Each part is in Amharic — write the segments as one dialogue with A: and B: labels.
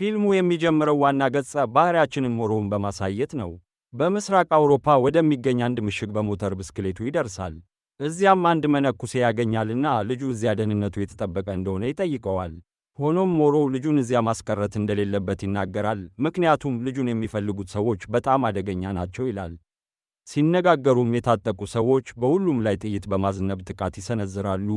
A: ፊልሙ የሚጀምረው ዋና ገጸ ባህሪያችንን ሞሮውን በማሳየት ነው። በምስራቅ አውሮፓ ወደሚገኝ አንድ ምሽግ በሞተር ብስክሌቱ ይደርሳል። እዚያም አንድ መነኩሴ ያገኛልና ልጁ እዚያ ደህንነቱ የተጠበቀ እንደሆነ ይጠይቀዋል። ሆኖም ሞሮው ልጁን እዚያ ማስቀረት እንደሌለበት ይናገራል፣ ምክንያቱም ልጁን የሚፈልጉት ሰዎች በጣም አደገኛ ናቸው ይላል። ሲነጋገሩም የታጠቁ ሰዎች በሁሉም ላይ ጥይት በማዝነብ ጥቃት ይሰነዝራሉ።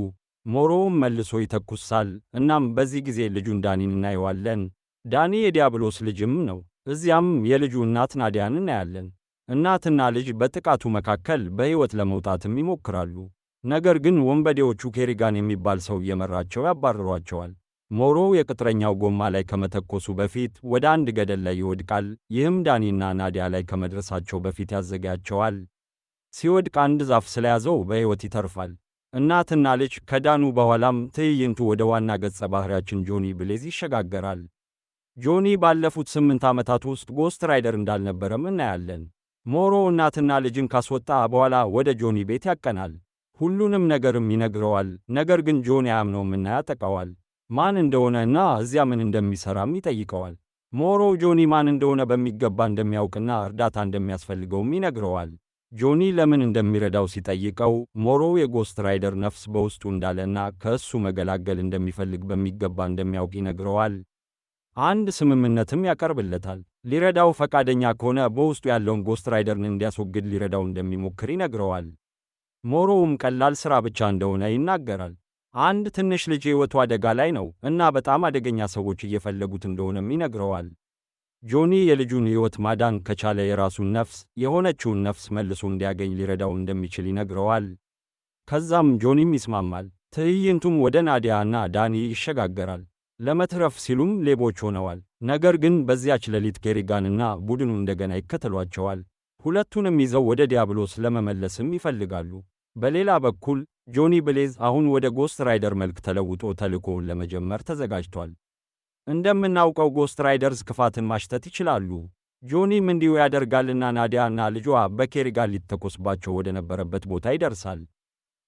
A: ሞሮውም መልሶ ይተኩሳል። እናም በዚህ ጊዜ ልጁን ዳኒን እናየዋለን። ዳኒ የዲያብሎስ ልጅም ነው። እዚያም የልጁ እናት ናዲያን እናያለን። እናትና ልጅ በጥቃቱ መካከል በሕይወት ለመውጣትም ይሞክራሉ። ነገር ግን ወንበዴዎቹ ኬሪጋን የሚባል ሰው እየመራቸው ያባርሯቸዋል። ሞሮው የቅጥረኛው ጎማ ላይ ከመተኮሱ በፊት ወደ አንድ ገደል ላይ ይወድቃል። ይህም ዳኒና ናዲያ ላይ ከመድረሳቸው በፊት ያዘጋያቸዋል። ሲወድቅ አንድ ዛፍ ስለያዘው በሕይወት ይተርፋል። እናትና ልጅ ከዳኑ በኋላም ትዕይንቱ ወደ ዋና ገጸ ባህሪያችን ጆኒ ብሌዝ ይሸጋገራል። ጆኒ ባለፉት 8 ዓመታት ውስጥ ጎስት ራይደር እንዳልነበረም እናያለን። ሞሮ እናትና ልጅን ካስወጣ በኋላ ወደ ጆኒ ቤት ያቀናል። ሁሉንም ነገርም ይነግረዋል። ነገር ግን ጆኒ አያምነውምና ያጠቃዋል። ማን እንደሆነና እዚያ ምን እንደሚሠራም ይጠይቀዋል። ሞሮ ጆኒ ማን እንደሆነ በሚገባ እንደሚያውቅና እርዳታ እንደሚያስፈልገውም ይነግረዋል። ጆኒ ለምን እንደሚረዳው ሲጠይቀው ሞሮ የጎስት ራይደር ነፍስ በውስጡ እንዳለና ከእሱ መገላገል እንደሚፈልግ በሚገባ እንደሚያውቅ ይነግረዋል። አንድ ስምምነትም ያቀርብለታል። ሊረዳው ፈቃደኛ ከሆነ በውስጡ ያለውን ጎስት ራይደርን እንዲያስወግድ ሊረዳው እንደሚሞክር ይነግረዋል። ሞሮውም ቀላል ሥራ ብቻ እንደሆነ ይናገራል። አንድ ትንሽ ልጅ ሕይወቱ አደጋ ላይ ነው እና በጣም አደገኛ ሰዎች እየፈለጉት እንደሆነም ይነግረዋል። ጆኒ የልጁን ሕይወት ማዳን ከቻለ የራሱን ነፍስ የሆነችውን ነፍስ መልሶ እንዲያገኝ ሊረዳው እንደሚችል ይነግረዋል። ከዛም ጆኒም ይስማማል። ትዕይንቱም ወደ ናዲያና ዳኒ ይሸጋገራል። ለመትረፍ ሲሉም ሌቦች ሆነዋል። ነገር ግን በዚያች ሌሊት ኬሪጋንና ቡድኑ እንደገና ይከተሏቸዋል። ሁለቱንም ይዘው ወደ ዲያብሎስ ለመመለስም ይፈልጋሉ። በሌላ በኩል ጆኒ ብሌዝ አሁን ወደ ጎስት ራይደር መልክ ተለውጦ ተልእኮውን ለመጀመር ተዘጋጅቷል። እንደምናውቀው ጎስት ራይደርስ ክፋትን ማሽተት ይችላሉ። ጆኒም እንዲሁ ያደርጋልና ናዲያና ልጇ በኬሪጋን ሊተኮስባቸው ወደ ነበረበት ቦታ ይደርሳል።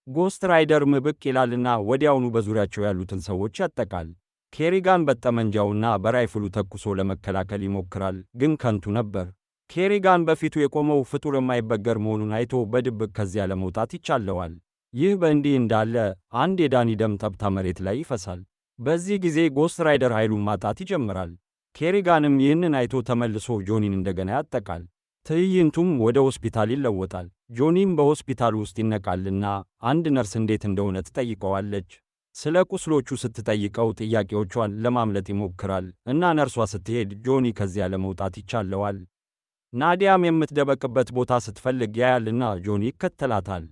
A: ጎስት ራይደርም ብቅ ይላልና ወዲያውኑ በዙሪያቸው ያሉትን ሰዎች ያጠቃል። ኬሪጋን በጠመንጃውና በራይፍሉ ተኩሶ ለመከላከል ይሞክራል፣ ግን ከንቱ ነበር። ኬሪጋን በፊቱ የቆመው ፍጡር የማይበገር መሆኑን አይቶ በድብቅ ከዚያ ለመውጣት ይቻለዋል። ይህ በእንዲህ እንዳለ አንድ የዳኒ ደም ጠብታ መሬት ላይ ይፈሳል። በዚህ ጊዜ ጎስት ራይደር ኃይሉን ማጣት ይጀምራል። ኬሪጋንም ይህንን አይቶ ተመልሶ ጆኒን እንደገና ያጠቃል። ትዕይንቱም ወደ ሆስፒታል ይለወጣል። ጆኒም በሆስፒታል ውስጥ ይነቃልና አንድ ነርስ እንዴት እንደሆነ ትጠይቀዋለች። ስለ ቁስሎቹ ስትጠይቀው ጥያቄዎቿን ለማምለጥ ይሞክራል እና ነርሷ ስትሄድ ጆኒ ከዚያ ለመውጣት ይቻለዋል። ናዲያም የምትደበቅበት ቦታ ስትፈልግ ያያልና ጆኒ ይከተላታል።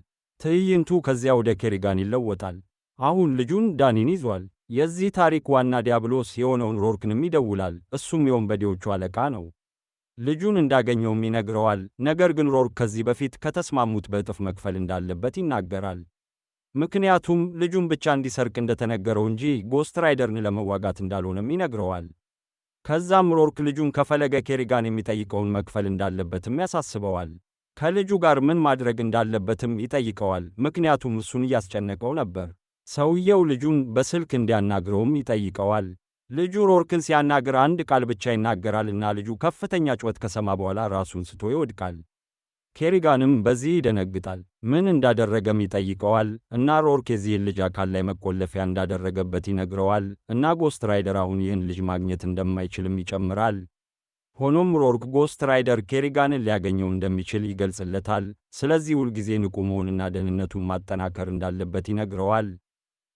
A: ትዕይንቱ ከዚያ ወደ ኬሪጋን ይለወጣል። አሁን ልጁን ዳኒን ይዟል። የዚህ ታሪክ ዋና ዲያብሎስ የሆነውን ሮርክንም ይደውላል። እሱም የወንበዴዎቹ አለቃ ነው። ልጁን እንዳገኘውም ይነግረዋል። ነገር ግን ሮርክ ከዚህ በፊት ከተስማሙት በእጥፍ መክፈል እንዳለበት ይናገራል። ምክንያቱም ልጁን ብቻ እንዲሰርቅ እንደተነገረው እንጂ ጎስት ራይደርን ለመዋጋት እንዳልሆነም ይነግረዋል። ከዛም ሮርክ ልጁን ከፈለገ ኬሪጋን የሚጠይቀውን መክፈል እንዳለበትም ያሳስበዋል። ከልጁ ጋር ምን ማድረግ እንዳለበትም ይጠይቀዋል፣ ምክንያቱም እሱን እያስጨነቀው ነበር። ሰውየው ልጁን በስልክ እንዲያናግረውም ይጠይቀዋል። ልጁ ሮርክን ሲያናግር አንድ ቃል ብቻ ይናገራልና ልጁ ከፍተኛ ጩኸት ከሰማ በኋላ ራሱን ስቶ ይወድቃል። ኬሪጋንም በዚህ ይደነግጣል። ምን እንዳደረገም ይጠይቀዋል እና ሮርክ የዚህን ልጅ አካል ላይ መቆለፊያ እንዳደረገበት ይነግረዋል እና ጎስት ራይደር አሁን ይህን ልጅ ማግኘት እንደማይችልም ይጨምራል። ሆኖም ሮርክ ጎስት ራይደር ኬሪጋንን ሊያገኘው እንደሚችል ይገልጽለታል። ስለዚህ ሁልጊዜ ንቁ መሆንና ደህንነቱን ማጠናከር እንዳለበት ይነግረዋል።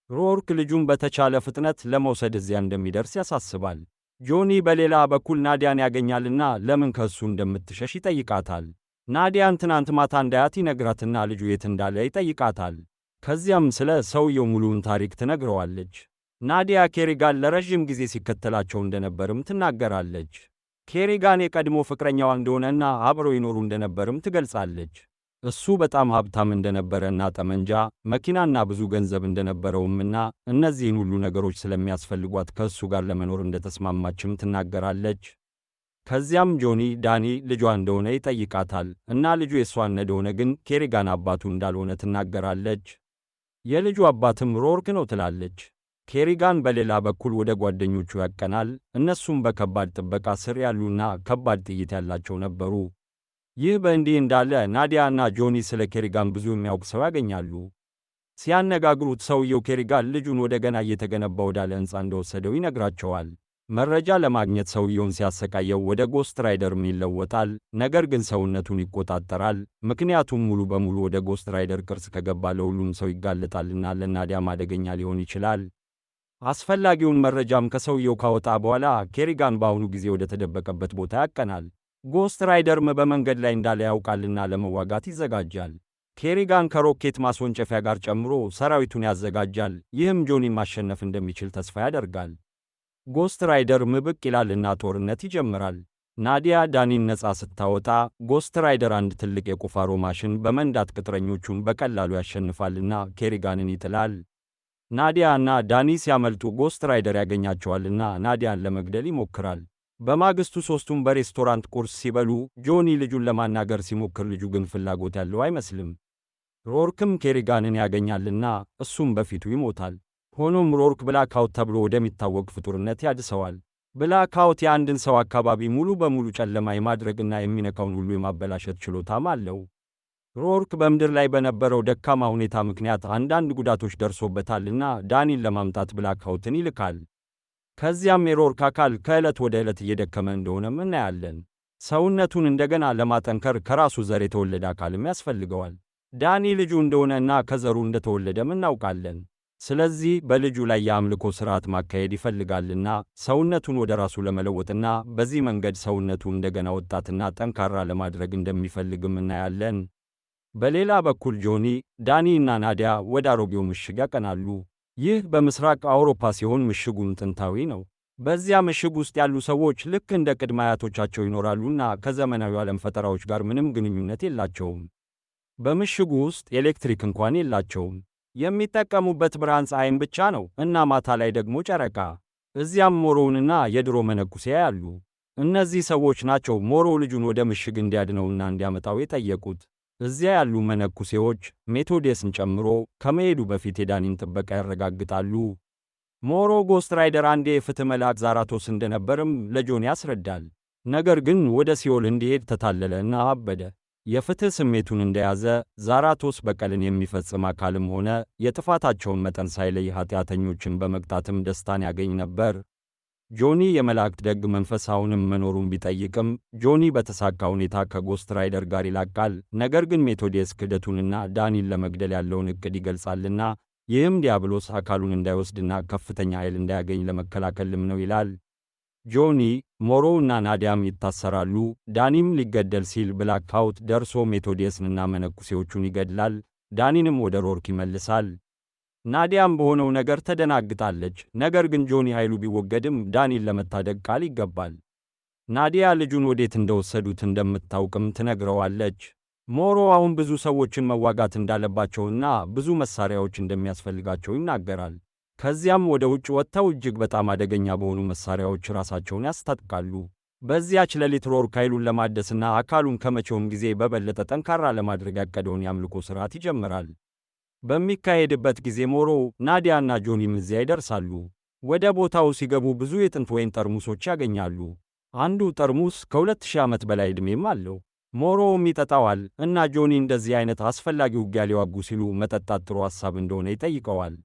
A: ሮርክ ልጁን በተቻለ ፍጥነት ለመውሰድ እዚያ እንደሚደርስ ያሳስባል። ጆኒ በሌላ በኩል ናዲያን ያገኛልና ለምን ከእሱ እንደምትሸሽ ይጠይቃታል። ናዲያን ትናንት ማታ እንዳያት ይነግራትና ልጁ የት እንዳለ ይጠይቃታል። ከዚያም ስለ ሰውየው ሙሉውን ታሪክ ትነግረዋለች። ናዲያ ኬሪጋን ለረዥም ጊዜ ሲከተላቸው እንደነበርም ትናገራለች። ኬሪጋን የቀድሞ ፍቅረኛዋ እንደሆነና አብረው ይኖሩ እንደነበርም ትገልጻለች። እሱ በጣም ሀብታም እንደነበረና ጠመንጃ፣ መኪናና ብዙ ገንዘብ እንደነበረውምና እነዚህን ሁሉ ነገሮች ስለሚያስፈልጓት ከእሱ ጋር ለመኖር እንደተስማማችም ትናገራለች። ከዚያም ጆኒ ዳኒ ልጇ እንደሆነ ይጠይቃታል እና ልጁ የሷ እንደሆነ ግን ኬሪጋን አባቱ እንዳልሆነ ትናገራለች። የልጁ አባትም ሮርክ ነው ትላለች። ኬሪጋን በሌላ በኩል ወደ ጓደኞቹ ያቀናል። እነሱም በከባድ ጥበቃ ስር ያሉና ከባድ ጥይት ያላቸው ነበሩ። ይህ በእንዲህ እንዳለ ናዲያ እና ጆኒ ስለ ኬሪጋን ብዙ የሚያውቅ ሰው ያገኛሉ። ሲያነጋግሩት ሰውየው ኬሪጋን ልጁን ወደ ገና እየተገነባ ወዳለ ሕንፃ እንደወሰደው ይነግራቸዋል። መረጃ ለማግኘት ሰውየውን ሲያሰቃየው ወደ ጎስት ራይደርም ይለወጣል። ነገር ግን ሰውነቱን ይቆጣጠራል። ምክንያቱም ሙሉ በሙሉ ወደ ጎስት ራይደር ቅርጽ ከገባ ለሁሉም ሰው ይጋለጣልና ለናዲያም አደገኛ ሊሆን ይችላል። አስፈላጊውን መረጃም ከሰውየው ካወጣ በኋላ ኬሪጋን በአሁኑ ጊዜ ወደ ተደበቀበት ቦታ ያቀናል። ጎስት ራይደርም በመንገድ ላይ እንዳለ ያውቃልና ለመዋጋት ይዘጋጃል። ኬሪጋን ከሮኬት ማስወንጨፊያ ጋር ጨምሮ ሰራዊቱን ያዘጋጃል። ይህም ጆኒን ማሸነፍ እንደሚችል ተስፋ ያደርጋል። ጎስት ራይደርም ብቅ ይላልና ጦርነት ይጀምራል። ናዲያ ዳኒን ነፃ ስታወጣ ጎስት ራይደር አንድ ትልቅ የቁፋሮ ማሽን በመንዳት ቅጥረኞቹን በቀላሉ ያሸንፋልና ኬሪጋንን ይጥላል። ናዲያ እና ዳኒ ሲያመልጡ ጎስት ራይደር ያገኛቸዋልና ናዲያን ለመግደል ይሞክራል። በማግስቱ ሦስቱም በሬስቶራንት ቁርስ ሲበሉ ጆኒ ልጁን ለማናገር ሲሞክር ልጁ ግን ፍላጎት ያለው አይመስልም። ሮርክም ኬሪጋንን ያገኛልና እሱም በፊቱ ይሞታል። ሆኖም ሮርክ ብላክአውት ተብሎ ወደሚታወቅ ፍጡርነት ያድሰዋል። ብላክአውት የአንድን ሰው አካባቢ ሙሉ በሙሉ ጨለማ የማድረግና የሚነካውን ሁሉ የማበላሸት ችሎታም አለው። ሮርክ በምድር ላይ በነበረው ደካማ ሁኔታ ምክንያት አንዳንድ ጉዳቶች ደርሶበታልና ዳኒን ለማምጣት ብላክአውትን ይልካል። ከዚያም የሮርክ አካል ከዕለት ወደ ዕለት እየደከመ እንደሆነም እናያለን። ሰውነቱን እንደገና ለማጠንከር ከራሱ ዘር የተወለደ አካልም ያስፈልገዋል። ዳኒ ልጁ እንደሆነና ከዘሩ እንደተወለደም እናውቃለን። ስለዚህ በልጁ ላይ የአምልኮ ሥርዓት ማካሄድ ይፈልጋልና ሰውነቱን ወደ ራሱ ለመለወጥና በዚህ መንገድ ሰውነቱን እንደገና ወጣትና ጠንካራ ለማድረግ እንደሚፈልግም እናያለን። በሌላ በኩል ጆኒ፣ ዳኒ እና ናዲያ ወደ አሮጌው ምሽግ ያቀናሉ። ይህ በምስራቅ አውሮፓ ሲሆን ምሽጉም ጥንታዊ ነው። በዚያ ምሽግ ውስጥ ያሉ ሰዎች ልክ እንደ ቅድመ አያቶቻቸው ይኖራሉና ከዘመናዊው ዓለም ፈጠራዎች ጋር ምንም ግንኙነት የላቸውም። በምሽጉ ውስጥ ኤሌክትሪክ እንኳን የላቸውም። የሚጠቀሙበት ብርሃን ፀሐይን ብቻ ነው እና ማታ ላይ ደግሞ ጨረቃ። እዚያም ሞሮውንና የድሮ መነኩሴ ያሉ። እነዚህ ሰዎች ናቸው ሞሮ ልጁን ወደ ምሽግ እንዲያድነውና እንዲያመጣው የጠየቁት። እዚያ ያሉ መነኩሴዎች ሜቶዴስን ጨምሮ ከመሄዱ በፊት የዳኒን ጥበቃ ያረጋግጣሉ። ሞሮ ጎስት ራይደር አንዴ የፍትህ መልአክ ዛራቶስ እንደነበርም ለጆኒ ያስረዳል። ነገር ግን ወደ ሲኦል እንዲሄድ ተታለለና አበደ። የፍትህ ስሜቱን እንደያዘ ዛራቶስ በቀልን የሚፈጽም አካልም ሆነ የጥፋታቸውን መጠን ሳይለይ ኃጢአተኞችን በመቅጣትም ደስታን ያገኝ ነበር። ጆኒ የመላእክት ደግ መንፈስ አሁንም መኖሩን ቢጠይቅም ጆኒ በተሳካ ሁኔታ ከጎስት ራይደር ጋር ይላቃል። ነገር ግን ሜቶዴስ ክህደቱንና ዳኒን ለመግደል ያለውን ዕቅድ ይገልጻልና ይህም ዲያብሎስ አካሉን እንዳይወስድና ከፍተኛ ኃይል እንዳያገኝ ለመከላከልም ነው ይላል። ጆኒ፣ ሞሮ እና ናዲያም ይታሰራሉ። ዳኒም ሊገደል ሲል ብላክአውት ደርሶ ሜቶዴስንና መነኩሴዎቹን ይገድላል። ዳኒንም ወደ ሮርክ ይመልሳል። ናዲያም በሆነው ነገር ተደናግጣለች። ነገር ግን ጆኒ ኃይሉ ቢወገድም ዳኒን ለመታደግ ቃል ይገባል። ናዲያ ልጁን ወዴት እንደወሰዱት እንደምታውቅም ትነግረዋለች። ሞሮ አሁን ብዙ ሰዎችን መዋጋት እንዳለባቸውና ብዙ መሳሪያዎች እንደሚያስፈልጋቸው ይናገራል። ከዚያም ወደ ውጭ ወጥተው እጅግ በጣም አደገኛ በሆኑ መሳሪያዎች ራሳቸውን ያስታጥቃሉ። በዚያች ሌሊት ሮርክ ኃይሉን ለማደስና አካሉን ከመቼውም ጊዜ በበለጠ ጠንካራ ለማድረግ ያቀደውን የአምልኮ ሥርዓት ይጀምራል። በሚካሄድበት ጊዜ ሞሮ፣ ናዲያና ጆኒም እዚያ ይደርሳሉ። ወደ ቦታው ሲገቡ ብዙ የጥንት ወይን ጠርሙሶች ያገኛሉ። አንዱ ጠርሙስ ከ2000 ዓመት በላይ ዕድሜም አለው። ሞሮውም ይጠጣዋል እና ጆኒ እንደዚህ አይነት አስፈላጊ ውጊያ ሊዋጉ ሲሉ መጠጣት ጥሩ ሐሳብ እንደሆነ ይጠይቀዋል።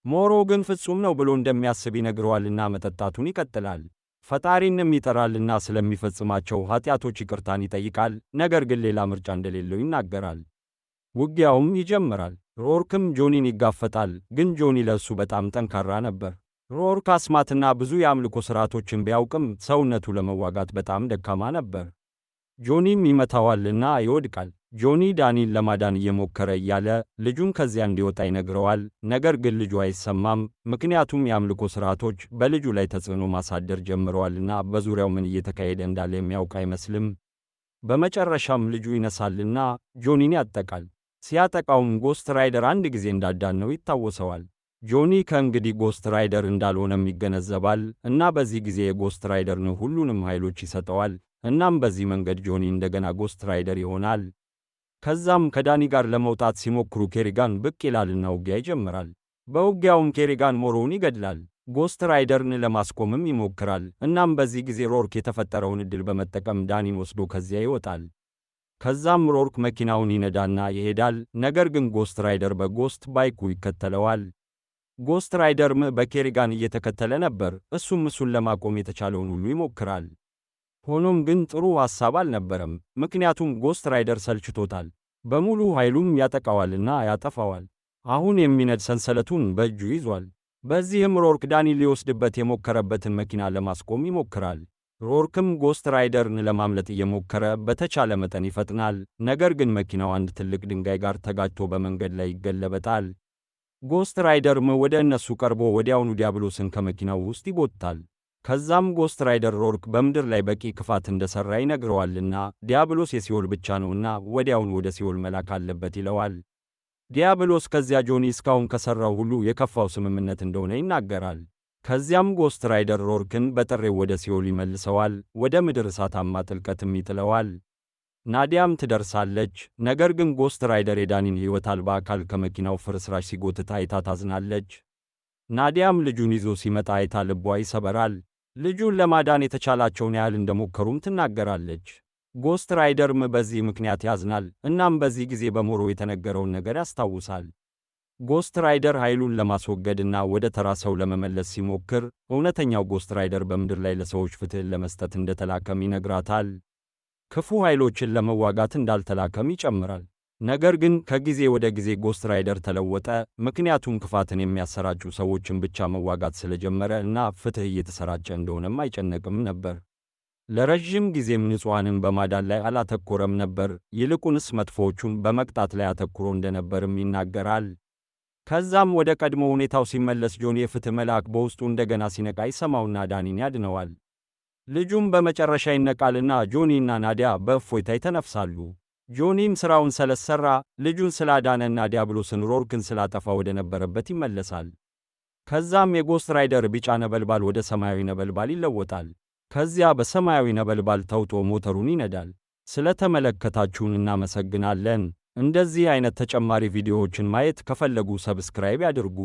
A: ሞሮ ግን ፍጹም ነው ብሎ እንደሚያስብ ይነግረዋልና መጠጣቱን ይቀጥላል። ፈጣሪንም ይጠራልና ስለሚፈጽማቸው ኃጢአቶች ይቅርታን ይጠይቃል። ነገር ግን ሌላ ምርጫ እንደሌለው ይናገራል። ውጊያውም ይጀምራል። ሮርክም ጆኒን ይጋፈጣል፣ ግን ጆኒ ለእሱ በጣም ጠንካራ ነበር። ሮርክ አስማትና ብዙ የአምልኮ ሥርዓቶችን ቢያውቅም ሰውነቱ ለመዋጋት በጣም ደካማ ነበር። ጆኒም ይመታዋልና ይወድቃል። ጆኒ ዳኒን ለማዳን እየሞከረ እያለ ልጁን ከዚያ እንዲወጣ ይነግረዋል። ነገር ግን ልጁ አይሰማም፣ ምክንያቱም የአምልኮ ሥርዓቶች በልጁ ላይ ተጽዕኖ ማሳደር ጀምረዋልና በዙሪያው ምን እየተካሄደ እንዳለ የሚያውቅ አይመስልም። በመጨረሻም ልጁ ይነሳልና ጆኒን ያጠቃል። ሲያጠቃውም ጎስት ራይደር አንድ ጊዜ እንዳዳነው ይታወሰዋል። ጆኒ ከእንግዲህ ጎስት ራይደር እንዳልሆነም ይገነዘባል እና በዚህ ጊዜ የጎስት ራይደርን ሁሉንም ኃይሎች ይሰጠዋል። እናም በዚህ መንገድ ጆኒ እንደገና ጎስት ራይደር ይሆናል። ከዛም ከዳኒ ጋር ለመውጣት ሲሞክሩ ኬሪጋን ብቅ ይላልና ውጊያ ይጀምራል። በውጊያውም ኬሪጋን ሞሮውን ይገድላል። ጎስት ራይደርን ለማስቆምም ይሞክራል። እናም በዚህ ጊዜ ሮርክ የተፈጠረውን ዕድል በመጠቀም ዳኒን ወስዶ ከዚያ ይወጣል። ከዛም ሮርክ መኪናውን ይነዳና ይሄዳል። ነገር ግን ጎስት ራይደር በጎስት ባይኩ ይከተለዋል። ጎስት ራይደርም በኬሪጋን እየተከተለ ነበር። እሱም እሱን ለማቆም የተቻለውን ሁሉ ይሞክራል። ሆኖም ግን ጥሩ ሐሳብ አልነበረም፣ ምክንያቱም ጎስት ራይደር ሰልችቶታል። በሙሉ ኃይሉም ያጠቃዋልና ያጠፋዋል። አሁን የሚነድ ሰንሰለቱን በእጁ ይዟል። በዚህም ሮርክ ዳኒን ሊወስድበት የሞከረበትን መኪና ለማስቆም ይሞክራል። ሮርክም ጎስት ራይደርን ለማምለጥ እየሞከረ በተቻለ መጠን ይፈጥናል። ነገር ግን መኪናው አንድ ትልቅ ድንጋይ ጋር ተጋጭቶ በመንገድ ላይ ይገለበጣል። ጎስት ራይደርም ወደ እነሱ ቀርቦ ወዲያውኑ ዲያብሎስን ከመኪናው ውስጥ ይጎትታል። ከዛም ጎስት ራይደር ሮርክ በምድር ላይ በቂ ክፋት እንደሠራ ይነግረዋልና ዲያብሎስ የሲኦል ብቻ ነውና ወዲያውኑ ወደ ሲኦል መላክ አለበት ይለዋል። ዲያብሎስ ከዚያ ጆኒ እስካሁን ከሠራው ሁሉ የከፋው ስምምነት እንደሆነ ይናገራል። ከዚያም ጎስት ራይደር ሮርክን በጥሬው ወደ ሲኦል ይመልሰዋል፣ ወደ ምድር እሳታማ ጥልቀትም ይጥለዋል። ናዲያም ትደርሳለች። ነገር ግን ጎስት ራይደር የዳኒን ሕይወት አልባ አካል ከመኪናው ፍርስራሽ ሲጎትት አይታ ታዝናለች። ናዲያም ልጁን ይዞ ሲመጣ አይታ ልቧ ይሰበራል። ልጁን ለማዳን የተቻላቸውን ያህል እንደሞከሩም ትናገራለች። ጎስት ራይደርም በዚህ ምክንያት ያዝናል። እናም በዚህ ጊዜ በሞሮ የተነገረውን ነገር ያስታውሳል። ጎስት ራይደር ኃይሉን ለማስወገድና ወደ ተራ ሰው ለመመለስ ሲሞክር እውነተኛው ጎስት ራይደር በምድር ላይ ለሰዎች ፍትህን ለመስጠት እንደተላከም ይነግራታል። ክፉ ኃይሎችን ለመዋጋት እንዳልተላከም ይጨምራል። ነገር ግን ከጊዜ ወደ ጊዜ ጎስት ራይደር ተለወጠ፣ ምክንያቱም ክፋትን የሚያሰራጩ ሰዎችን ብቻ መዋጋት ስለጀመረ እና ፍትህ እየተሰራጨ እንደሆነም አይጨነቅም ነበር። ለረዥም ጊዜም ንጹሐንን በማዳን ላይ አላተኮረም ነበር፣ ይልቁንስ መጥፎዎቹን በመቅጣት ላይ አተኩሮ እንደነበርም ይናገራል። ከዛም ወደ ቀድሞ ሁኔታው ሲመለስ ጆኒ የፍትህ መልአክ በውስጡ እንደገና ሲነቃ ይሰማውና ዳኒን ያድነዋል። ልጁም በመጨረሻ ይነቃልና ጆኒና ናዲያ በእፎይታ ይተነፍሳሉ። ጆኒም ሥራውን ስለሰራ ልጁን ስላዳነና ዲያብሎስን ሮርክን ስላጠፋ ወደ ነበረበት ይመለሳል። ከዛም የጎስት ራይደር ቢጫ ነበልባል ወደ ሰማያዊ ነበልባል ይለወጣል። ከዚያ በሰማያዊ ነበልባል ተውጦ ሞተሩን ይነዳል። ስለተመለከታችሁን እናመሰግናለን። እንደዚህ አይነት ተጨማሪ ቪዲዮዎችን ማየት ከፈለጉ ሰብስክራይብ ያድርጉ።